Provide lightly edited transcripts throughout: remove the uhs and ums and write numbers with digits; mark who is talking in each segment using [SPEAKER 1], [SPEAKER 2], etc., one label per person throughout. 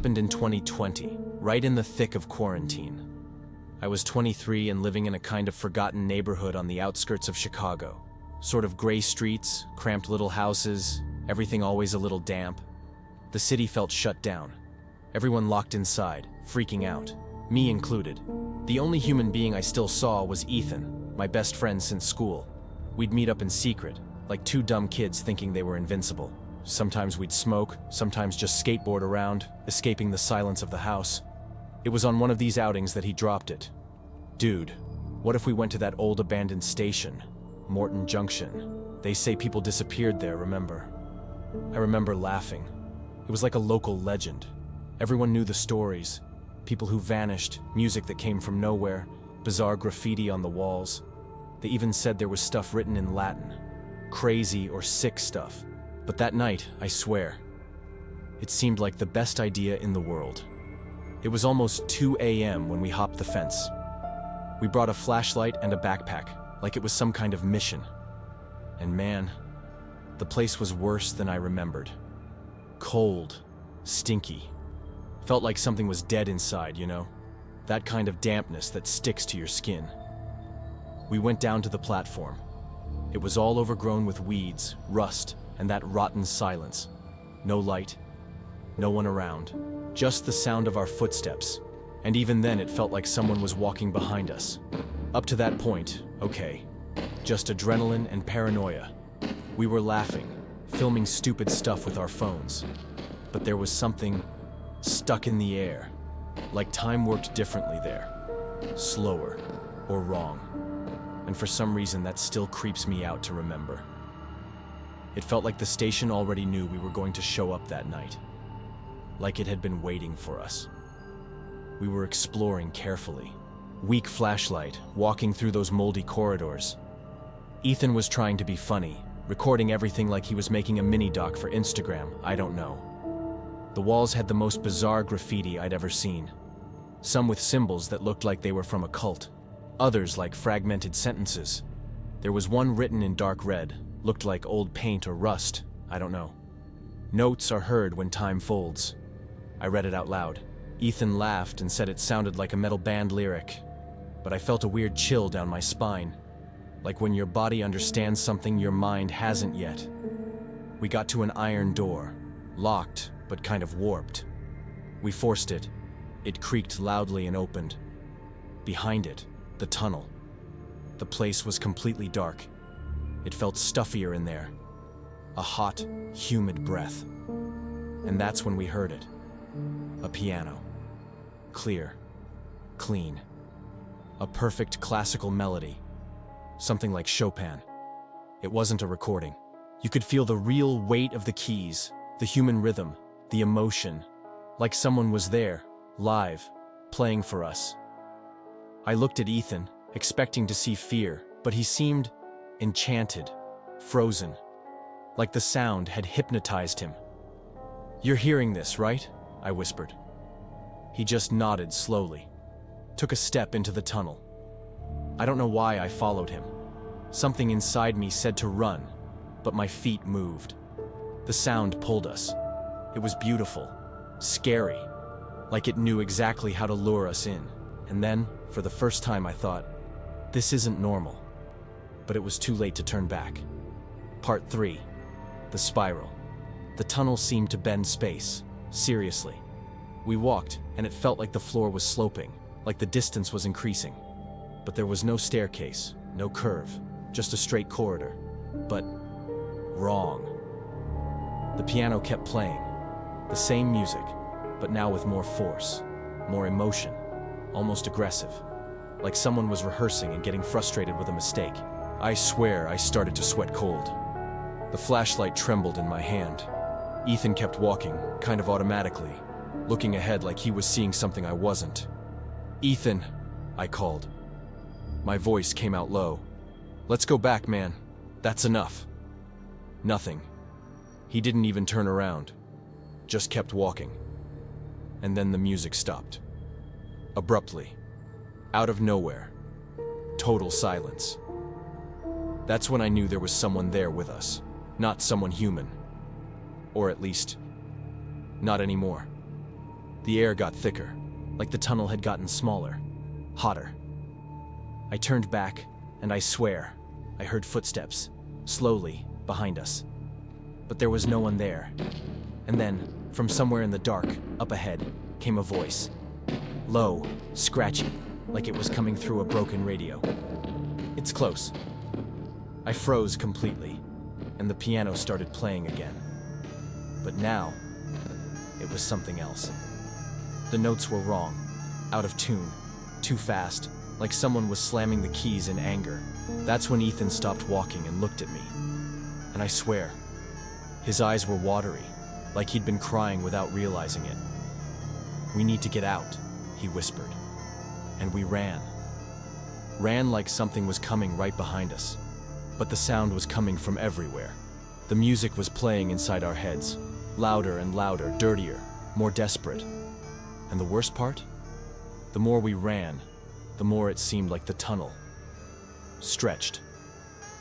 [SPEAKER 1] happened in 2020, right in the thick of quarantine. I was 23 and living in a kind of forgotten neighborhood on the outskirts of Chicago. Sort of gray streets, cramped little houses, everything always a little damp. The city felt shut down. Everyone locked inside, freaking out, me included. The only human being I still saw was Ethan, my best friend since school. We'd meet up in secret, like two dumb kids thinking they were invincible. Sometimes we'd smoke, sometimes just skateboard around, escaping the silence of the house. It was on one of these outings that he dropped it. Dude, what if we went to that old abandoned station, Morton Junction? They say people disappeared there, remember? I remember laughing. It was like a local legend. Everyone knew the stories. People who vanished, music that came from nowhere, bizarre graffiti on the walls. They even said there was stuff written in Latin. Crazy or sick stuff. But that night, I swear, it seemed like the best idea in the world. It was almost 2 a.m. when we hopped the fence. We brought a flashlight and a backpack, like it was some kind of mission. And man, the place was worse than I remembered. Cold, stinky. Felt like something was dead inside, you know? That kind of dampness that sticks to your skin. We went down to the platform. It was all overgrown with weeds, rust, and that rotten silence. No light, no one around. Just the sound of our footsteps. And even then it felt like someone was walking behind us. Up to that point, okay. Just adrenaline and paranoia. We were laughing, filming stupid stuff with our phones. But there was something stuck in the air. Like time worked differently there. Slower, or wrong. And for some reason that still creeps me out to remember. It felt like the station already knew we were going to show up that night. Like it had been waiting for us. We were exploring carefully. Weak flashlight, walking through those moldy corridors. Ethan was trying to be funny, recording everything like he was making a mini-doc for Instagram, I don't know. The walls had the most bizarre graffiti I'd ever seen. Some with symbols that looked like they were from a cult. Others like fragmented sentences. There was one written in dark red, looked like old paint or rust, I don't know. Notes are heard when time folds. I read it out loud. Ethan laughed and said it sounded like a metal band lyric, but I felt a weird chill down my spine, like when your body understands something your mind hasn't yet. We got to an iron door, locked but kind of warped. We forced it. It creaked loudly and opened. Behind it, the tunnel. The place was completely dark. It felt stuffier in there. A hot, humid breath. And that's when we heard it. A piano. Clear. Clean. A perfect classical melody. Something like Chopin. It wasn't a recording. You could feel the real weight of the keys, the human rhythm, the emotion. Like someone was there, live, playing for us. I looked at Ethan, expecting to see fear, but he seemed enchanted, frozen, like the sound had hypnotized him. "You're hearing this, right?" I whispered. He just nodded slowly, took a step into the tunnel. I don't know why I followed him. Something inside me said to run, but my feet moved. The sound pulled us. It was beautiful, scary, like it knew exactly how to lure us in. And then, for the first time, I thought, this isn't normal. But it was too late to turn back. Part 3. The spiral. The tunnel seemed to bend space. Seriously. We walked, and it felt like the floor was sloping, like the distance was increasing. But there was no staircase, no curve, just a straight corridor. But wrong. The piano kept playing. The same music, but now with more force, more emotion, almost aggressive. Like someone was rehearsing and getting frustrated with a mistake. I swear I started to sweat cold. The flashlight trembled in my hand. Ethan kept walking, kind of automatically, looking ahead like he was seeing something I wasn't. "Ethan," I called. My voice came out low. "Let's go back, man. That's enough." Nothing. He didn't even turn around, just kept walking. And then the music stopped. Abruptly. Out of nowhere. Total silence. That's when I knew there was someone there with us, not someone human. Or at least, not anymore. The air got thicker, like the tunnel had gotten smaller, hotter. I turned back, and I swear, I heard footsteps, slowly, behind us. But there was no one there. And then, from somewhere in the dark, up ahead, came a voice. Low, scratchy, like it was coming through a broken radio. It's close. I froze completely, and the piano started playing again. But now, it was something else. The notes were wrong, out of tune, too fast, like someone was slamming the keys in anger. That's when Ethan stopped walking and looked at me. And I swear, his eyes were watery, like he'd been crying without realizing it. "We need to get out," he whispered. And we ran. Ran like something was coming right behind us. But the sound was coming from everywhere. The music was playing inside our heads, louder and louder, dirtier, more desperate. And the worst part? The more we ran, the more it seemed like the tunnel stretched,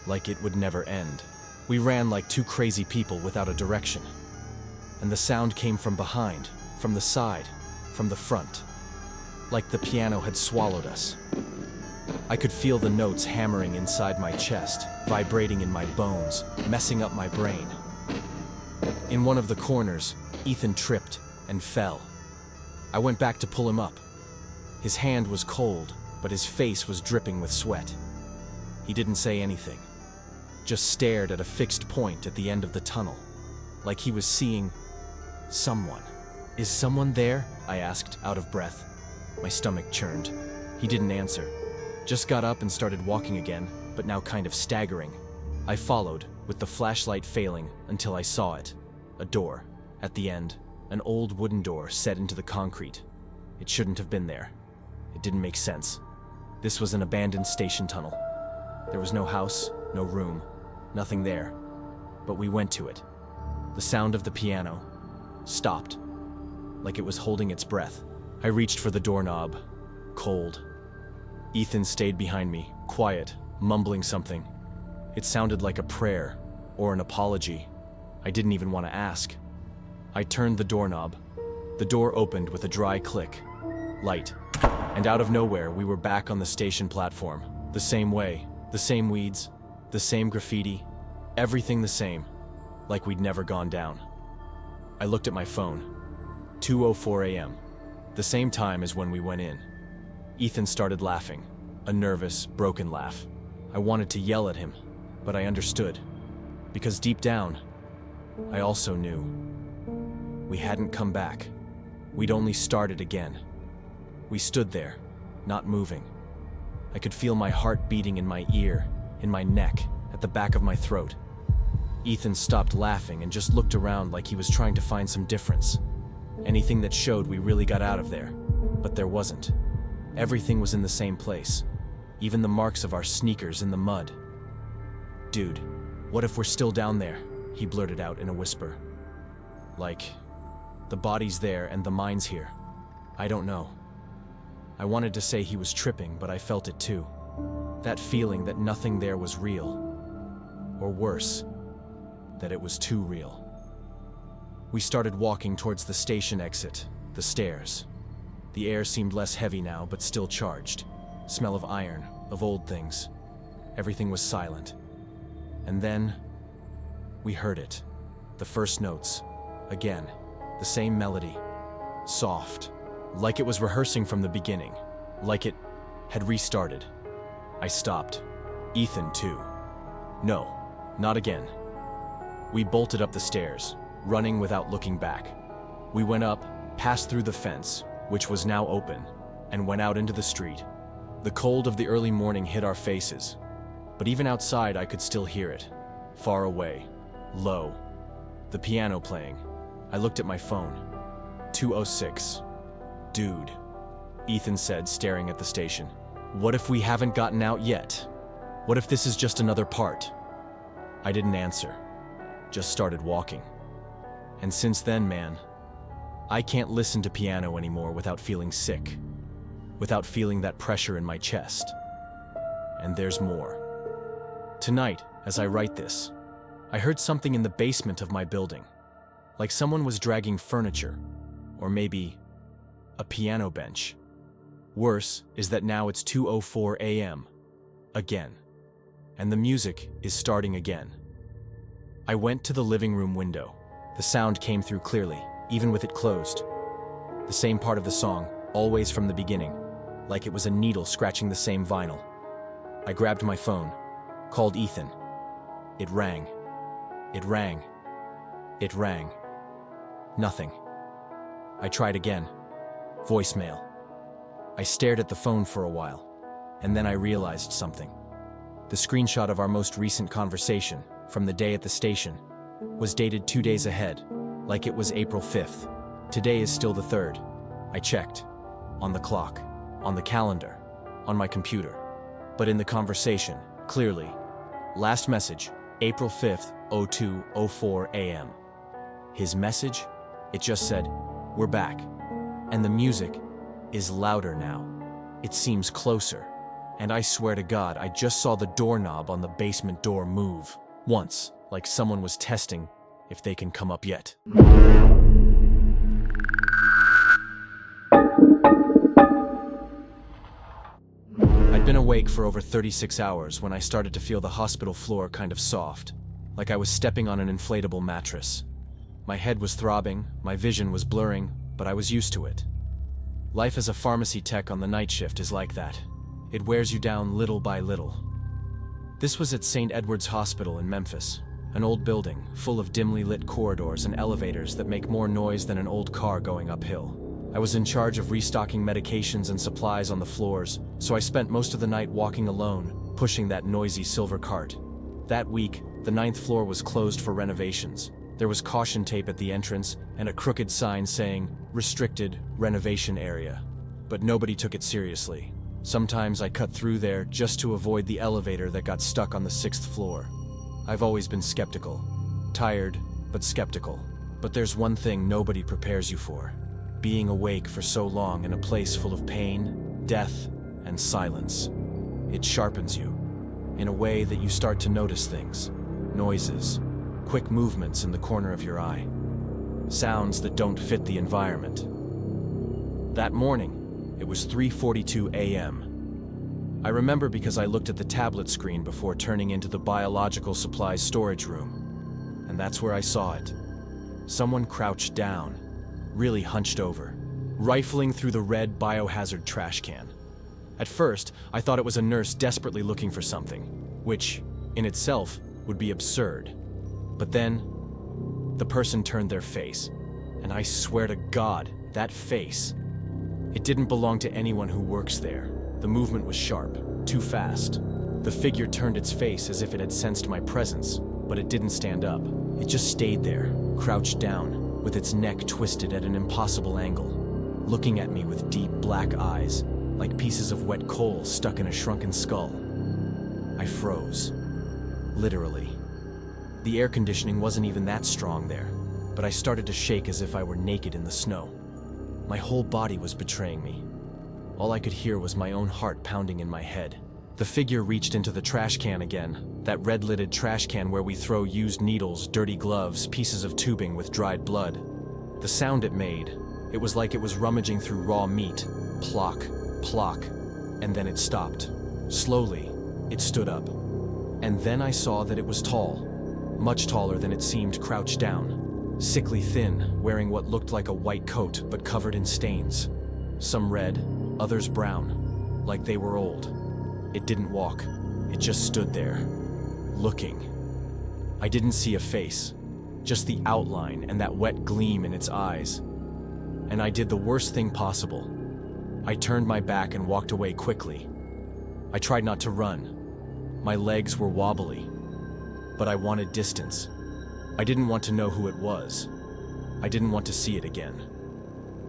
[SPEAKER 1] like it would never end. We ran like two crazy people without a direction. And the sound came from behind, from the side, from the front, like the piano had swallowed us. I could feel the notes hammering inside my chest, vibrating in my bones, messing up my brain. In one of the corners, Ethan tripped and fell. I went back to pull him up. His hand was cold, but his face was dripping with sweat. He didn't say anything, just stared at a fixed point at the end of the tunnel, like he was seeing someone. "Is someone there?" I asked, out of breath. My stomach churned. He didn't answer, just got up and started walking again, but now kind of staggering. I followed, with the flashlight failing, until I saw it. A door, at the end, an old wooden door set into the concrete. It shouldn't have been there. It didn't make sense. This was an abandoned station tunnel. There was no house, no room, nothing there. But we went to it. The sound of the piano stopped, like it was holding its breath. I reached for the doorknob, cold. Ethan stayed behind me, quiet, mumbling something. It sounded like a prayer, or an apology. I didn't even want to ask. I turned the doorknob. The door opened with a dry click. Light. And out of nowhere, we were back on the station platform. The same way, the same weeds, the same graffiti, everything the same, like we'd never gone down. I looked at my phone. 2:04 a.m., the same time as when we went in. Ethan started laughing, a nervous, broken laugh. I wanted to yell at him, but I understood, because deep down, I also knew. We hadn't come back. We'd only started again. We stood there, not moving. I could feel my heart beating in my ear, in my neck, at the back of my throat. Ethan stopped laughing and just looked around like he was trying to find some difference. Anything that showed we really got out of there. But there wasn't. Everything was in the same place. Even the marks of our sneakers in the mud. "Dude, what if we're still down there?" he blurted out in a whisper. "Like, the body's there and the mine's here. I don't know." I wanted to say he was tripping, but I felt it too. That feeling that nothing there was real. Or worse, that it was too real. We started walking towards the station exit, the stairs. The air seemed less heavy now, but still charged. Smell of iron, of old things. Everything was silent. And then, we heard it. The first notes. Again, the same melody. Soft. Like it was rehearsing from the beginning. Like it had restarted. I stopped. Ethan, too. No, not again. We bolted up the stairs, running without looking back. We went up, passed through the fence, which was now open, and went out into the street. The cold of the early morning hit our faces, but even outside I could still hear it. Far away, low. The piano playing. I looked at my phone. 2:06. "Dude," Ethan said, staring at the station. "What if we haven't gotten out yet? What if this is just another part?" I didn't answer, just started walking. And since then, man, I can't listen to piano anymore without feeling sick, without feeling that pressure in my chest. And there's more. Tonight, as I write this, I heard something in the basement of my building, like someone was dragging furniture, or maybe a piano bench. Worse is that now it's 2:04 a.m. again, and the music is starting again. I went to the living room window. The sound came through clearly, even with it closed. The same part of the song, always from the beginning, like it was a needle scratching the same vinyl. I grabbed my phone, called Ethan. It rang. It rang. It rang. Nothing. I tried again. Voicemail. I stared at the phone for a while, and then I realized something. The screenshot of our most recent conversation, from the day at the station, was dated 2 days ahead, like it was April 5th. Today is still the 3rd. I checked. On the clock. On the calendar. On my computer. But in the conversation, clearly. Last message, April 5th, 02:04 a.m. His message? It just said, "We're back." And the music is louder now. It seems closer. And I swear to God, I just saw the doorknob on the basement door move. Once, like someone was testing if they can come up yet. I'd been awake for over 36 hours when I started to feel the hospital floor kind of soft, like I was stepping on an inflatable mattress. My head was throbbing, my vision was blurring, but I was used to it. Life as a pharmacy tech on the night shift is like that. It wears you down little by little. This was at St. Edward's Hospital in Memphis, an old building full of dimly lit corridors and elevators that make more noise than an old car going uphill. I was in charge of restocking medications and supplies on the floors, so I spent most of the night walking alone, pushing that noisy silver cart. That week, the 9th floor was closed for renovations. There was caution tape at the entrance and a crooked sign saying, "Restricted Renovation Area." But nobody took it seriously. Sometimes I cut through there just to avoid the elevator that got stuck on the 6th floor. I've always been skeptical. Tired, but skeptical. But there's one thing nobody prepares you for. Being awake for so long in a place full of pain, death, and silence. It sharpens you, in a way that you start to notice things. Noises, quick movements in the corner of your eye. Sounds that don't fit the environment. That morning, it was 3:42 a.m. I remember because I looked at the tablet screen before turning into the biological supplies storage room. And that's where I saw it. Someone crouched down, really hunched over, rifling through the red biohazard trash can. At first, I thought it was a nurse desperately looking for something, which, in itself, would be absurd. But then, the person turned their face, and I swear to God, that face. It didn't belong to anyone who works there. The movement was sharp, too fast. The figure turned its face as if it had sensed my presence, but it didn't stand up. It just stayed there, crouched down, with its neck twisted at an impossible angle, looking at me with deep black eyes, like pieces of wet coal stuck in a shrunken skull. I froze. Literally. The air conditioning wasn't even that strong there, but I started to shake as if I were naked in the snow. My whole body was betraying me. All I could hear was my own heart pounding in my head. The figure reached into the trash can again, that red-lidded trash can where we throw used needles, dirty gloves, pieces of tubing with dried blood. The sound it made, it was like it was rummaging through raw meat. Plock, plock, and then it stopped. Slowly, it stood up. And then I saw that it was tall, much taller than it seemed crouched down. Sickly thin, wearing what looked like a white coat but covered in stains. Some red, others brown, like they were old. It didn't walk, it just stood there, looking. I didn't see a face, just the outline and that wet gleam in its eyes. And I did the worst thing possible. I turned my back and walked away quickly. I tried not to run. My legs were wobbly, but I wanted distance. I didn't want to know who it was. I didn't want to see it again.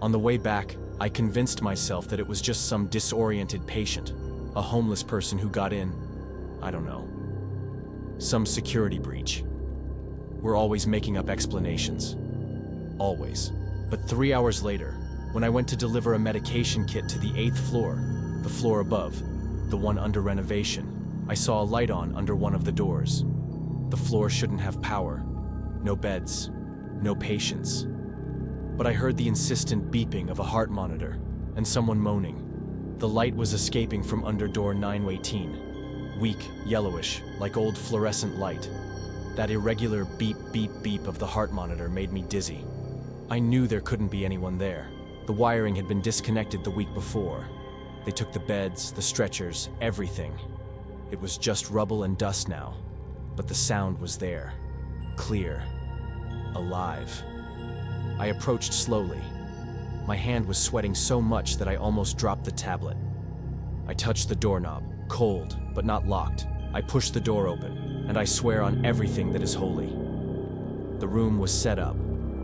[SPEAKER 1] On the way back, I convinced myself that it was just some disoriented patient, a homeless person who got in, I don't know, some security breach. We're always making up explanations. Always. But 3 hours later, when I went to deliver a medication kit to the 8th floor, the floor above, the one under renovation, I saw a light on under one of the doors. The floor shouldn't have power. No beds. No patients. but I heard the insistent beeping of a heart monitor and someone moaning. The light was escaping from under door 918, weak, yellowish, like old fluorescent light. That irregular beep, beep, beep of the heart monitor made me dizzy. I knew there couldn't be anyone there. The wiring had been disconnected the week before. They took the beds, the stretchers, everything. It was just rubble and dust now, but the sound was there, clear, alive. I approached slowly. My hand was sweating so much that I almost dropped the tablet. I touched the doorknob, cold, but not locked. I pushed the door open, and I swear on everything that is holy. The room was set up.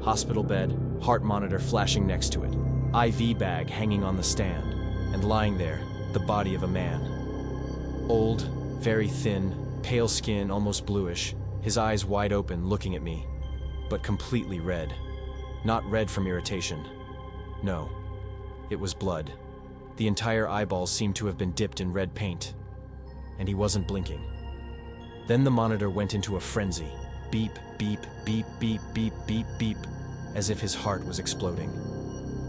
[SPEAKER 1] Hospital bed, heart monitor flashing next to it, IV bag hanging on the stand, and lying there, the body of a man. Old, very thin, pale skin, almost bluish, his eyes wide open looking at me, but completely red. Not red from irritation. No, it was blood. The entire eyeball seemed to have been dipped in red paint, and he wasn't blinking. Then the monitor went into a frenzy. Beep, beep, beep, beep, beep, beep, beep, as if his heart was exploding.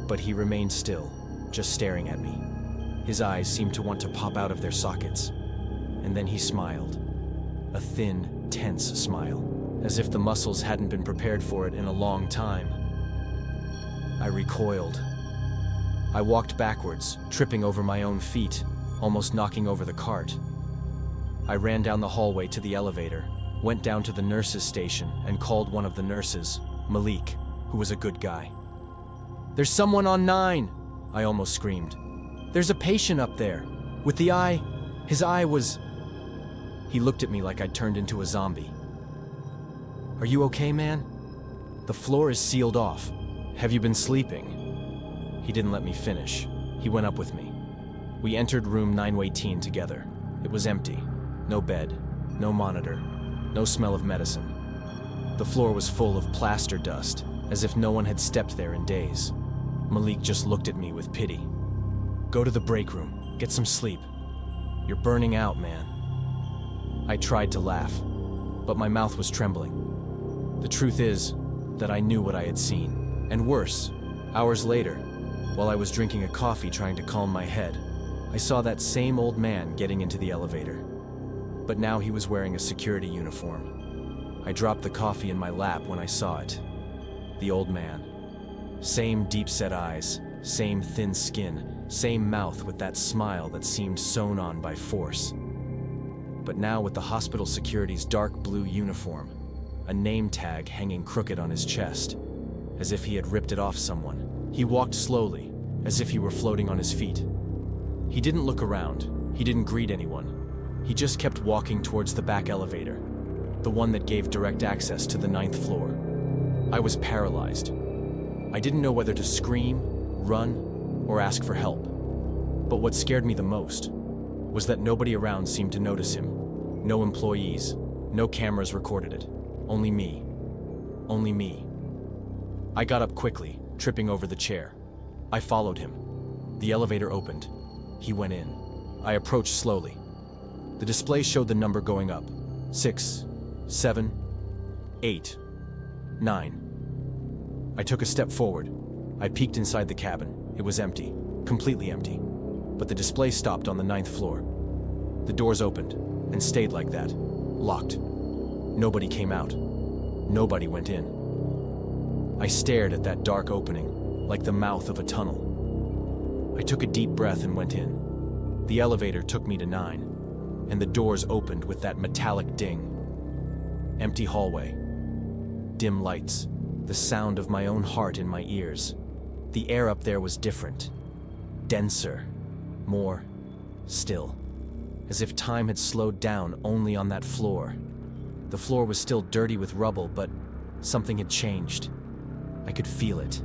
[SPEAKER 1] But he remained still, just staring at me. His eyes seemed to want to pop out of their sockets. And then he smiled. A thin, tense smile, as if the muscles hadn't been prepared for it in a long time. I recoiled. I walked backwards, tripping over my own feet, almost knocking over the cart. I ran down the hallway to the elevator, went down to the nurses' station and called one of the nurses, Malik, who was a good guy. "There's someone on 9, I almost screamed. "There's a patient up there, with the eye, his eye was..." He looked at me like I'd turned into a zombie. "Are you okay, man? The floor is sealed off. Have you been sleeping?" He didn't let me finish. He went up with me. We entered room 918 together. It was empty. No bed, no monitor, no smell of medicine. The floor was full of plaster dust, as if no one had stepped there in days. Malik just looked at me with pity. "Go to the break room. Get some sleep. You're burning out, man." I tried to laugh, but my mouth was trembling. The truth is that I knew what I had seen, and worse, hours later, while I was drinking a coffee trying to calm my head, I saw that same old man getting into the elevator. But now he was wearing a security uniform. I dropped the coffee in my lap when I saw it. The old man. Same deep-set eyes, same thin skin, same mouth with that smile that seemed sewn on by force. But now with the hospital security's dark blue uniform, a name tag hanging crooked on his chest, as if he had ripped it off someone. He walked slowly, as if he were floating on his feet. He didn't look around, he didn't greet anyone. He just kept walking towards the back elevator, the one that gave direct access to the 9th floor. I was paralyzed. I didn't know whether to scream, run, or ask for help. But what scared me the most was that nobody around seemed to notice him. No employees, no cameras recorded it. Only me. Only me. I got up quickly, tripping over the chair. I followed him. The elevator opened. He went in. I approached slowly. The display showed the number going up. 6, 7, 8, 9. I took a step forward. I peeked inside the cabin. It was empty, completely empty. But the display stopped on the 9th floor. The doors opened, and stayed like that, locked. Nobody came out. Nobody went in. I stared at that dark opening, like the mouth of a tunnel. I took a deep breath and went in. The elevator took me to 9, and the doors opened with that metallic ding. Empty hallway. Dim lights. The sound of my own heart in my ears. The air up there was different. Denser. More still. As if time had slowed down only on that floor. The floor was still dirty with rubble, but something had changed. I could feel it.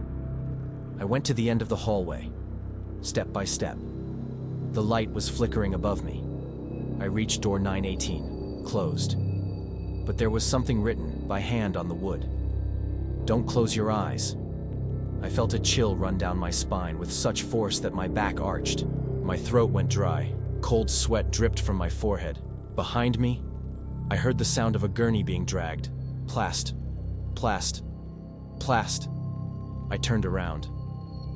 [SPEAKER 1] I went to the end of the hallway, step by step. The light was flickering above me. I reached door 918, closed. But there was something written by hand on the wood. "Don't close your eyes." I felt a chill run down my spine with such force that my back arched. My throat went dry. Cold sweat dripped from my forehead. Behind me, I heard the sound of a gurney being dragged. Plast, plast, plast. I turned around.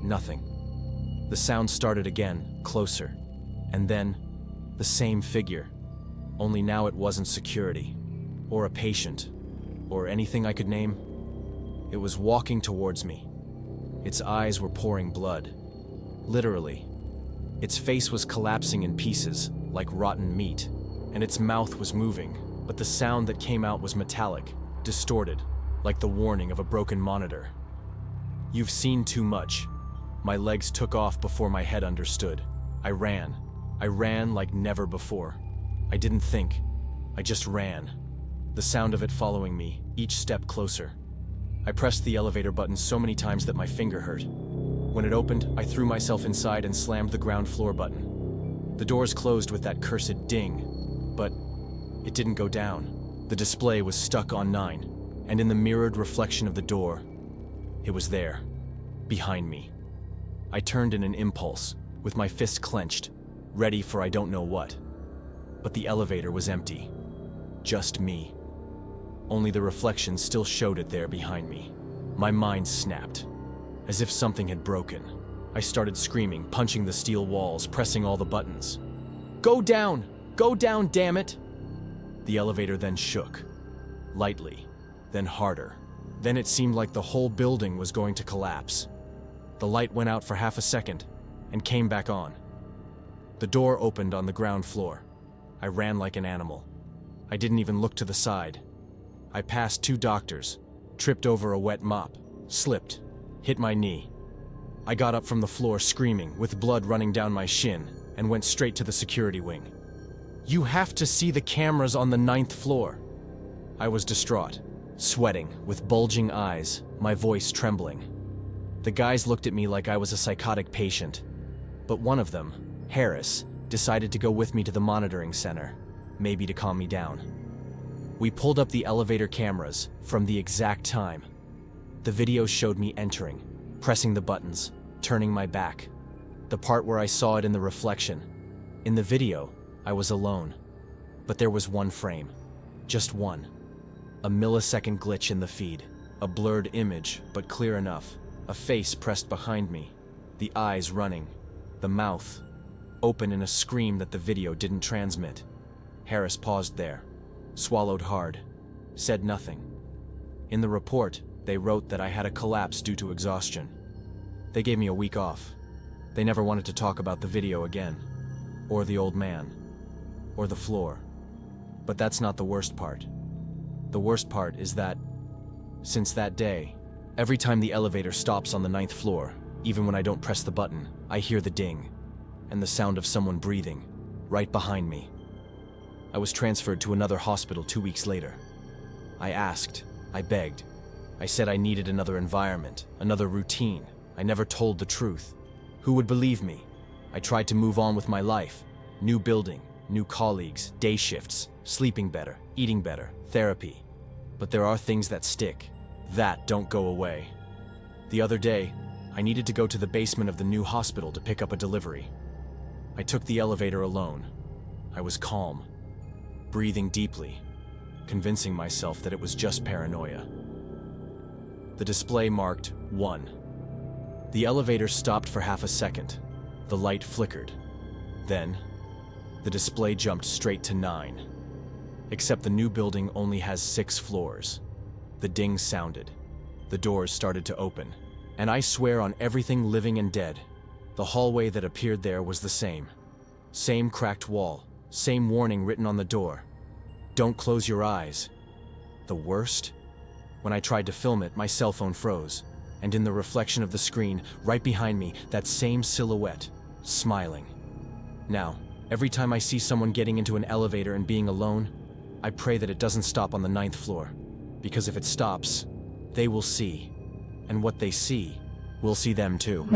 [SPEAKER 1] Nothing. The sound started again, closer. And then, the same figure. Only now it wasn't security, or a patient, or anything I could name. It was walking towards me. Its eyes were pouring blood. Literally. Its face was collapsing in pieces, like rotten meat, and its mouth was moving, but the sound that came out was metallic, distorted, like the warning of a broken monitor. You've seen too much. My legs took off before my head understood. I ran. I ran like never before. I didn't think. I just ran. The sound of it following me, each step closer. I pressed the elevator button so many times that my finger hurt. When it opened, I threw myself inside and slammed the ground floor button. The doors closed with that cursed ding, but it didn't go down. The display was stuck on 9, and in the mirrored reflection of the door, it was there, behind me. I turned in an impulse, with my fist clenched, ready for I don't know what. But the elevator was empty. Just me. Only the reflection still showed it there behind me. My mind snapped, as if something had broken. I started screaming, punching the steel walls, pressing all the buttons. Go down! Go down, damn it! The elevator then shook. Lightly, then harder. Then it seemed like the whole building was going to collapse. The light went out for half a second, and came back on. The door opened on the ground floor. I ran like an animal. I didn't even look to the side. I passed 2 doctors, tripped over a wet mop, slipped, hit my knee. I got up from the floor screaming, with blood running down my shin, and went straight to the security wing. You have to see the cameras on the 9th floor. I was distraught, sweating, with bulging eyes, my voice trembling. The guys looked at me like I was a psychotic patient. But one of them, Harris, decided to go with me to the monitoring center, maybe to calm me down. We pulled up the elevator cameras from the exact time. The video showed me entering, pressing the buttons, turning my back. The part where I saw it in the reflection. In the video, I was alone. But there was one frame. Just one. A millisecond glitch in the feed. A blurred image, but clear enough. A face pressed behind me. The eyes running. The mouth open in a scream that the video didn't transmit. Harris paused there, swallowed hard, said nothing. In the report, they wrote that I had a collapse due to exhaustion. They gave me a week off. They never wanted to talk about the video again, or the old man, or the floor. But that's not the worst part. The worst part is that, since that day, every time the elevator stops on the 9th floor, even when I don't press the button, I hear the ding, and the sound of someone breathing, right behind me. I was transferred to another hospital 2 weeks later. I asked, I begged. I said I needed another environment, another routine. I never told the truth. Who would believe me? I tried to move on with my life. New building, new colleagues, day shifts, sleeping better, eating better, therapy. But there are things that stick, that don't go away. The other day, I needed to go to the basement of the new hospital to pick up a delivery. I took the elevator alone. I was calm, breathing deeply, convincing myself that it was just paranoia. The display marked 1. The elevator stopped for half a second. The light flickered. Then, the display jumped straight to 9. Except the new building only has 6 floors. The ding sounded. The doors started to open. And I swear on everything living and dead, the hallway that appeared there was the same. Same cracked wall, same warning written on the door. Don't close your eyes. The worst? When I tried to film it, my cell phone froze. And in the reflection of the screen, right behind me, that same silhouette, smiling. Now, every time I see someone getting into an elevator and being alone, I pray that it doesn't stop on the 9th floor. Because if it stops, they will see. And what they see, will see them too.